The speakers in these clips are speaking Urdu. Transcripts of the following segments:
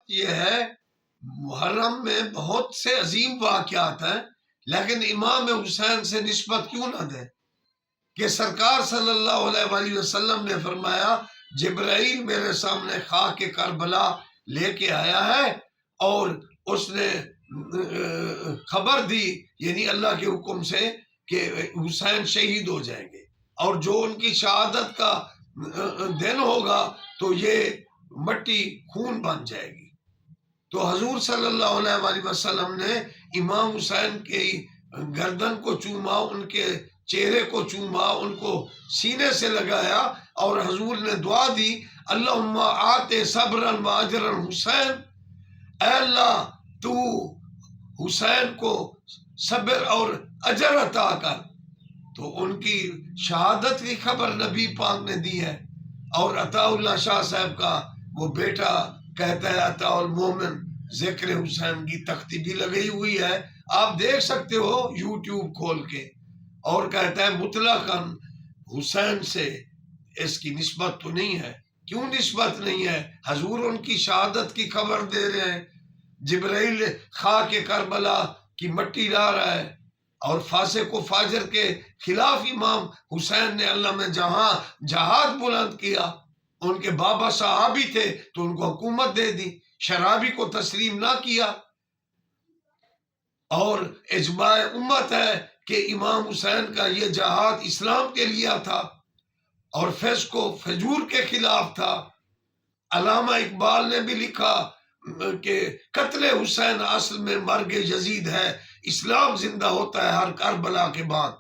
یہ ہے محرم میں بہت سے عظیم واقعات ہیں، لیکن امام حسین سے نسبت کیوں نہ دیں کہ سرکار صلی اللہ علیہ وآلہ وسلم نے فرمایا جبرائیل میرے سامنے خاک کربلا لے کے آیا ہے اور اس نے خبر دی، یعنی اللہ کے حکم سے، کہ حسین شہید ہو جائیں گے، اور جو ان کی شہادت کا دن ہوگا تو یہ مٹی خون بن جائے گی۔ تو حضور صلی اللہ علیہ وآلہ وسلم نے امام حسین کی گردن کو چوما، ان کے چہرے کو چوما، ان کو سینے سے لگایا، اور حضور نے دعا دی اللہم آتے صبرا و اجرا حسین، اے اللہ تو حسین کو صبر اور اجر عطا کر۔ تو ان کی شہادت کی خبر نبی پاک نے دی ہے، اور عطا اللہ شاہ صاحب کا وہ بیٹا کہتا ہے عطا المومن ذکر حسین کی تختی بھی لگی ہوئی ہے، آپ دیکھ سکتے ہو یوٹیوب کھول کے، اور کہتا ہے مطلقاً حسین سے اس کی نسبت تو نہیں ہے۔ کیوں نسبت نہیں ہے؟ حضور ان کی شہادت کی خبر دے رہے ہیں، جبرائیل خاک کربلا کی مٹی لا رہا ہے، اور فاسق و فاجر کے خلاف امام حسین نے اللہ میں جہاد بلند کیا۔ ان کے بابا صحابی تھے تو ان کو حکومت دے دی، شرابی کو تسلیم نہ کیا، اور اجماع امت ہے کہ امام حسین کا یہ جہاد اسلام کے لیے تھا اور فسق و فجور کے خلاف تھا۔ علامہ اقبال نے بھی لکھا کہ قتل حسین اصل میں مرگ یزید ہے، اسلام زندہ ہوتا ہے ہر کربلا کے بعد۔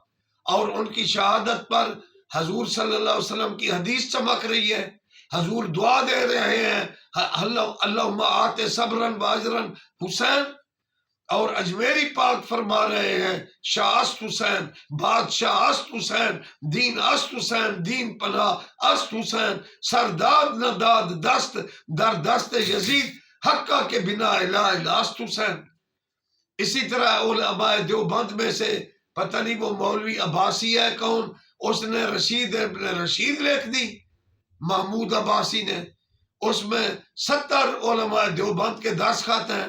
اور ان کی شہادت پر حضور صلی اللہ علیہ وسلم کی حدیث چمک رہی ہے، حضور دعا دے رہے ہیں اللہم آتے صبرا و اجرا حسین، اور اجمیری پاک فرما رہے ہیں شاہ است حسین، بادشاہ است حسین، دین است حسین، دین پناہ است حسین، سرداد نہ داد دست در دست یزید، حقہ کے بنا الہ الا است حسین۔ اسی طرح علماء دیوبند میں سے پتہ نہیں وہ مولوی عباسی ہے کون، اس نے رشید ابن رشید لکھ دی، محمود عباسی نے، اس میں 70 علماء دیوبند کے دستخط ہیں،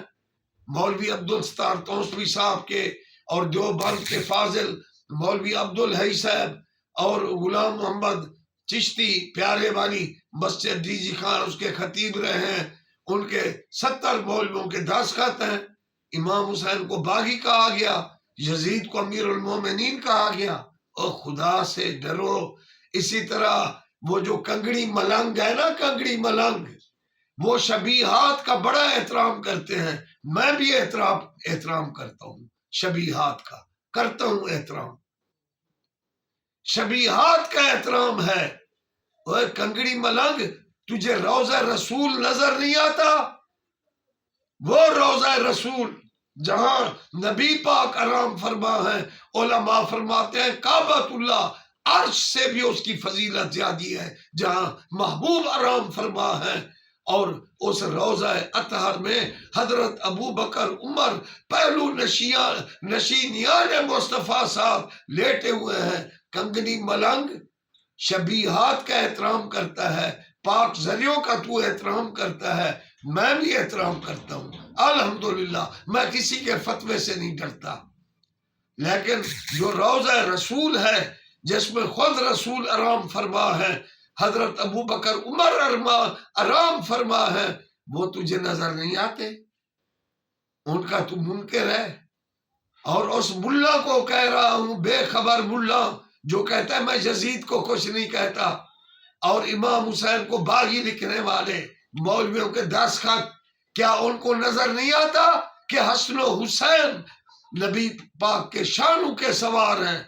مولوی عبدالستار توسوی صاحب کے، اور دیوبند کے فاضل مولوی عبدالحی صاحب، اور غلام محمد چشتی پیارے والی مسجد ڈی جی خان اس کے خطیب رہے ہیں، ان کے 70 مولویوں کے دستخط ہیں۔ امام حسین کو باغی کہا گیا، یزید کو امیر المومنین کہا گیا، اور خدا سے ڈرو۔ اسی طرح وہ جو کنگڑی ملنگ ہے نا، کنگڑی ملنگ، وہ شبیہات کا بڑا احترام کرتے ہیں، میں بھی احترام کرتا ہوں، شبیہات کا کرتا ہوں احترام، شبیہات کا احترام ہے۔ اوے کنگڑی ملنگ، تجھے روضہ رسول نظر نہیں آتا؟ وہ روضہ رسول جہاں نبی پاک آرام فرما ہے، علماء فرماتے ہیں کعبۃ اللہ عرش سے بھی اس کی فضیلت زیادہ ہے، جہاں محبوب آرام فرما ہے، اور اس روضہ اطہر میں حضرت ابو بکر عمر پہلو نشینیان مصطفیٰ صاحب لیٹے ہوئے ہیں۔ کنگنی ملنگ شبیہات کا احترام کرتا ہے، پاک ذریعوں کا تو احترام کرتا ہے، میں بھی احترام کرتا ہوں الحمدللہ، میں کسی کے فتوے سے نہیں ڈرتا۔ لیکن جو روضہ رسول ہے جس میں خود رسول آرام فرما ہے، حضرت ابو بکر عمر آرام فرما ہے، وہ تجھے نظر نہیں آتے؟ ان کا تو منکر ہے۔ اور اس ملا کو کہہ رہا ہوں، بے خبر ملا جو کہتا ہے میں یزید کو کچھ نہیں کہتا، اور امام حسین کو باغی لکھنے والے مولویوں کے دستخط، کیا ان کو نظر نہیں آتا کہ حسن و حسین نبی پاک کے شانوں کے سوار ہیں؟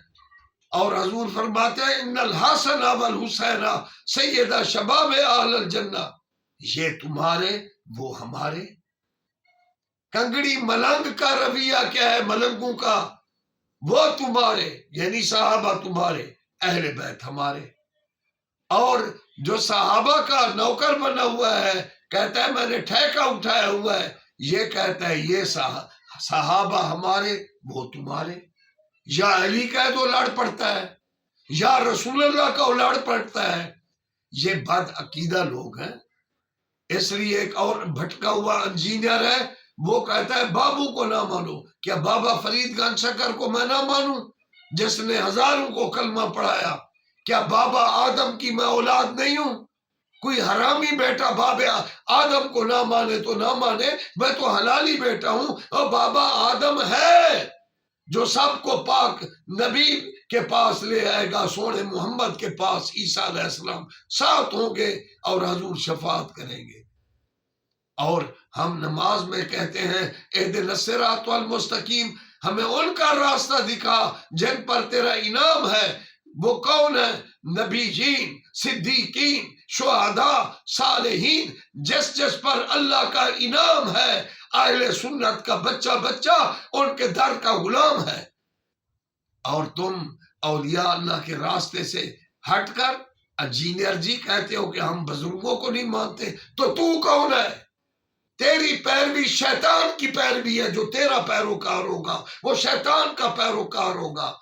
اور حضور فرماتے ہیں ان الحسن والحسین سیدہ شباب اہل الجنہ، یہ تمہارے وہ ہمارے۔ کنگڑی ملنگ کا رویہ کیا ہے؟ ملنگوں کا وہ تمہارے، یعنی صحابہ تمہارے، اہل بیت ہمارے۔ اور جو صحابہ کا نوکر بنا ہوا ہے کہتا ہے میں نے ٹھیکہ اٹھایا ہوا ہے، یہ کہتا ہے یہ صحابہ ہمارے وہ تمہارے۔ یا علی کہہ دو لڑ پڑتا ہے، یا رسول اللہ کا لڑ پڑتا ہے۔ یہ بد عقیدہ لوگ ہیں، اس لیے ایک اور بھٹکا ہوا انجینئر ہے، وہ کہتا ہے بابو کو نہ مانو۔ کیا بابا فرید گنج شکر کو میں نہ مانوں جس نے ہزاروں کو کلمہ پڑھایا؟ کیا بابا آدم کی میں اولاد نہیں ہوں؟ کوئی حرامی بیٹا باب آدم کو نہ مانے تو نہ مانے، میں تو حلالی بیٹا ہوں، اور بابا آدم ہے جو سب کو پاک نبی کے پاس لے آئے گا، سونے محمد کے پاس عیسیٰ علیہ السلام ساتھ ہوں گے اور حضور شفاعت کریں گے۔ اور ہم نماز میں کہتے ہیں اہدنا الصراط المستقیم، ہمیں ان کا راستہ دکھا جن پر تیرا انعام ہے۔ وہ کون ہے؟ نبیین، صدیقین، شہداء، صالحین، جس پر اللہ کا انعام ہے۔ اہل سنت کا بچہ بچہ ان کے در کا غلام ہے۔ اور تم اولیاء اللہ کے راستے سے ہٹ کر انجینئر جی کہتے ہو کہ ہم بزرگوں کو نہیں مانتے، تو کون ہے؟ تیری پیروی شیطان کی پیروی ہے، جو تیرا پیروکار ہوگا وہ شیطان کا پیروکار ہوگا۔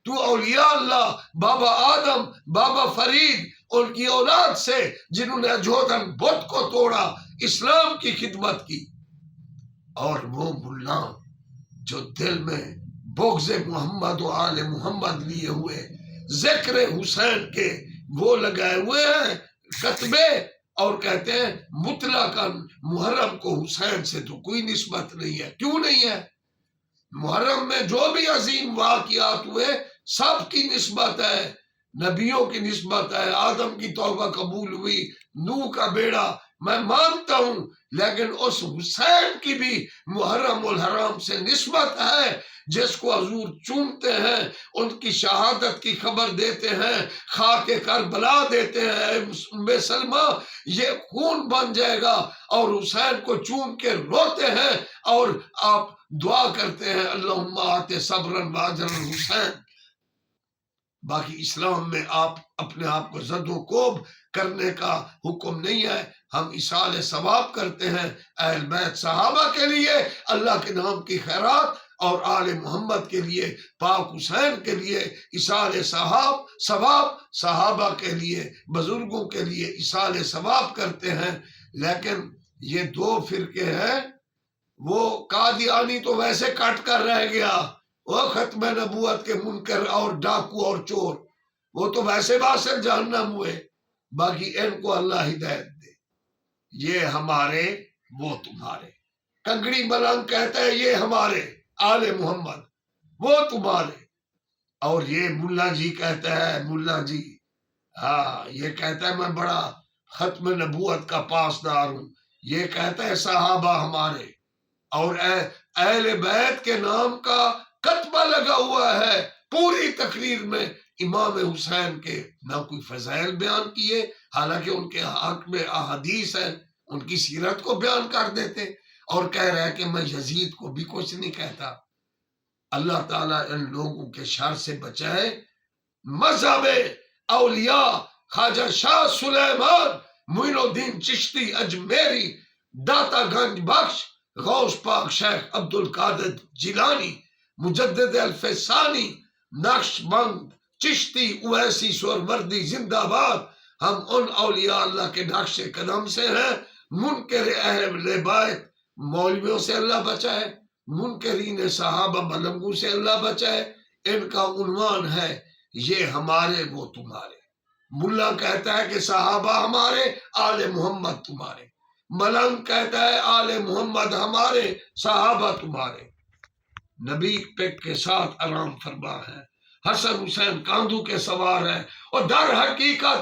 تو اولیاء اللہ، بابا آدم، بابا فرید، ان کی اولاد سے جنہوں نے اجودھن بت کو توڑا، اسلام کی خدمت کی، اور وہ ملا جو دل میں بغض محمد و آل محمد لیے ہوئے ذکر حسین کے وہ لگائے ہوئے ہیں کتبے، اور کہتے ہیں مطلقاً محرم کو حسین سے تو کوئی نسبت نہیں ہے۔ کیوں نہیں ہے؟ محرم میں جو بھی عظیم واقعات ہوئے سب کی نسبت ہے، نبیوں کی نسبت ہے، آدم کی توبہ قبول ہوئی، نوح کا بیڑا میں مانتا ہوں، لیکن اس حسین کی بھی محرم الحرام سے نسبت ہے، جس کو حضور چومتے ہیں، ان کی شہادت کی خبر دیتے ہیں، خاک کربلا دیتے ہیں، ام سلمہ یہ خون بن جائے گا، اور حسین کو چوم کے روتے ہیں، اور آپ دعا کرتے ہیں اللہم آت صبرا واجرا حسین۔ باقی اسلام میں آپ اپنے آپ کو زد و کوب کرنے کا حکم نہیں ہے۔ ہم اصال ثواب کرتے ہیں اہل بیت صحابہ کے لیے، اللہ کے نام کی خیرات، اور آل محمد کے لیے، پاک حسین کے لیے اصال ثواب، صحابہ کے لیے، بزرگوں کے لیے اصال ثواب کرتے ہیں۔ لیکن یہ دو فرقے ہیں، وہ قادیانی تو ویسے کٹ کر رہ گیا، وہ ختم نبوت کے منکر اور ڈاکو اور چور، وہ تو ویسے واصل جہنم ہوئے۔ باقی ان کو اللہ ہدایت دے۔ یہ ہمارے وہ تمہارے، کنگڑی ملنگ کہتا ہے یہ ہمارے آل محمد، وہ تمہارے، اور یہ ملا جی کہتا ہے، ملا جی ہاں یہ کہتا ہے میں بڑا ختم نبوت کا پاسدار ہوں، یہ کہتا ہے صحابہ ہمارے، اور اہل بیت کے نام کا کتبہ لگا ہوا ہے پوری تقریر میں، امام حسین کے نہ کوئی فضائل بیان کیے، حالانکہ ان کے حق میں احادیث ہے، ان کی سیرت کو بیان کر دیتے، اور کہہ رہا ہے کہ میں یزید کو بھی کچھ نہیں کہتا۔ اللہ تعالیٰ ان لوگوں کے شر سے بچائے۔ مذہب اولیاء خواجہ شاہ سلیمان معین الدین چشتی اجمیری، داتا گنج بخش، غوث پاک شیخ عبد القادر جیلانی، مجدد الفسانی، نقش بند، چشتی، اویسی، سہروردی زندہ باد۔ ہم ان اولیاء اللہ کے نقش قدم سے ہیں۔ منکر اہل بیت مولویوں سے اللہ بچائے، منکرین صحابہ ملنگوں سے اللہ بچائے۔ ان کا عنوان ہے یہ ہمارے وہ تمہارے۔ ملا کہتا ہے کہ صحابہ ہمارے، آل محمد تمہارے، ملنگ کہتا ہے آل محمد ہمارے، صحابہ تمہارے۔ نبی پک کے ساتھ آرام فرما ہے، حسن حسین کاندھو کے سوار ہے، اور در حقیقت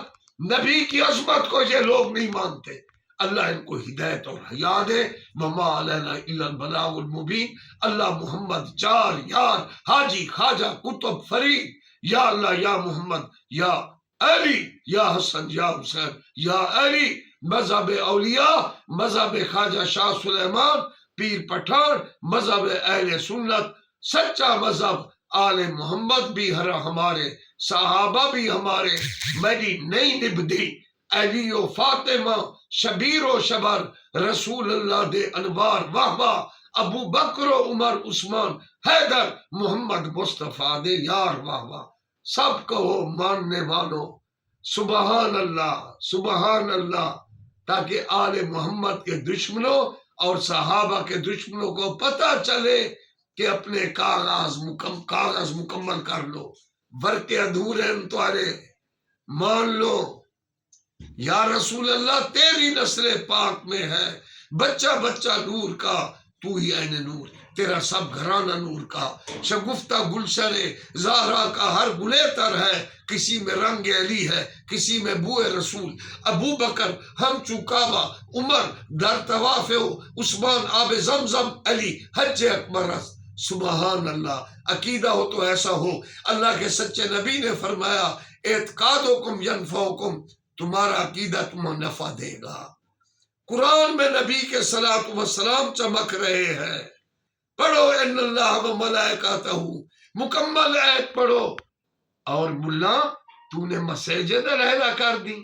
نبی کی عظمت کو یہ لوگ نہیں مانتے۔ اللہ ان کو ہدایت اور حیا دے۔ وما علینا الا البلاغ المبین۔ اللہ محمد چار یار حاجی خواجہ قطب فرید، یا اللہ یا محمد یا علی یا حسن یا حسین یا علی، مذہب اولیاء، مذہب خواجہ شاہ سلیمان پیر پٹھان، مذہب اہل سنت، سچا مذہب آل محمد بھی ہمارے، صحابہ بھی ہمارے، میری نئی نبدی علی و فاطمہ، شبیر و شبر، رسول اللہ دے انوار واہ واہ، ابو بکر و عمر عثمان حیدر، محمد مصطفیٰ دے یار واہ واہ۔ سب کہو ماننے والوں سبحان اللہ، سبحان اللہ، تاکہ آل محمد کے دشمنوں اور صحابہ کے دشمنوں کو پتہ چلے کہ اپنے کاغذ مکمل کر لو، ورقے ادھورے ہیں تمہارے، مان لو یا رسول اللہ تیری نسل پاک میں ہے، بچہ بچہ نور کا، تو ہی عین نور، تیرا سب گھرانہ نور کا، شگفتہ گلشن زہرا کا ہر گلیتر ہے، کسی میں رنگ علی ہے، کسی میں بو رسول، ابو بکر ہم چکابہ، عمر در طواف ہو، عثمان آب زمزم، علی حج اکبر است۔ سبحان اللہ، عقیدہ ہو تو ایسا ہو۔ اللہ کے سچے نبی نے فرمایا اعتقادکم ینفعکم، تمہارا عقیدہ تمہیں نفع دے گا۔ قرآن میں نبی کے صلاۃ وسلام چمک رہے ہیں، پڑھو ان اللہ و ملائکتہ، مکمل آیت پڑھو۔ اور ملا تو نے مساجد علیحدہ کر دی،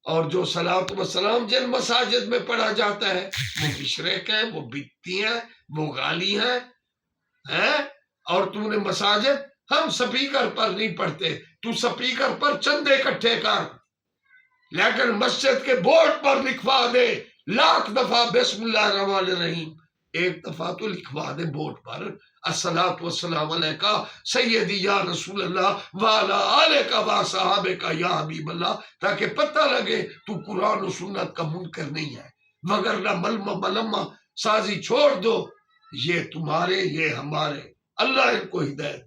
اور جو صلاۃ وسلام جن مساجد میں پڑھا جاتا ہے وہ مشرک ہے، وہ بدعتی ہیں، وہ غالی ہیں، اور تو نے مساجد، ہم سپیکر پر نہیں پڑھتے، تو سپیکر پر چندے اکٹھے کر، لیکن مسجد کے بورڈ پر لکھوا دے 1,00,000 دفعہ بسم اللہ الرحمن الرحیم، ایک دفعہ تو لکھوا دے بورڈ پر الصلاۃ والسلام علیکہ سیدی یا رسول اللہ وعلی آلکہ و صحابکہ یا حبیب اللہ، تاکہ پتہ لگے تو قرآن و سنت کا منکر نہیں ہے، وگرنہ ملمہ سازی چھوڑ دو، یہ تمہارے یہ ہمارے، اللہ ان کو ہدایت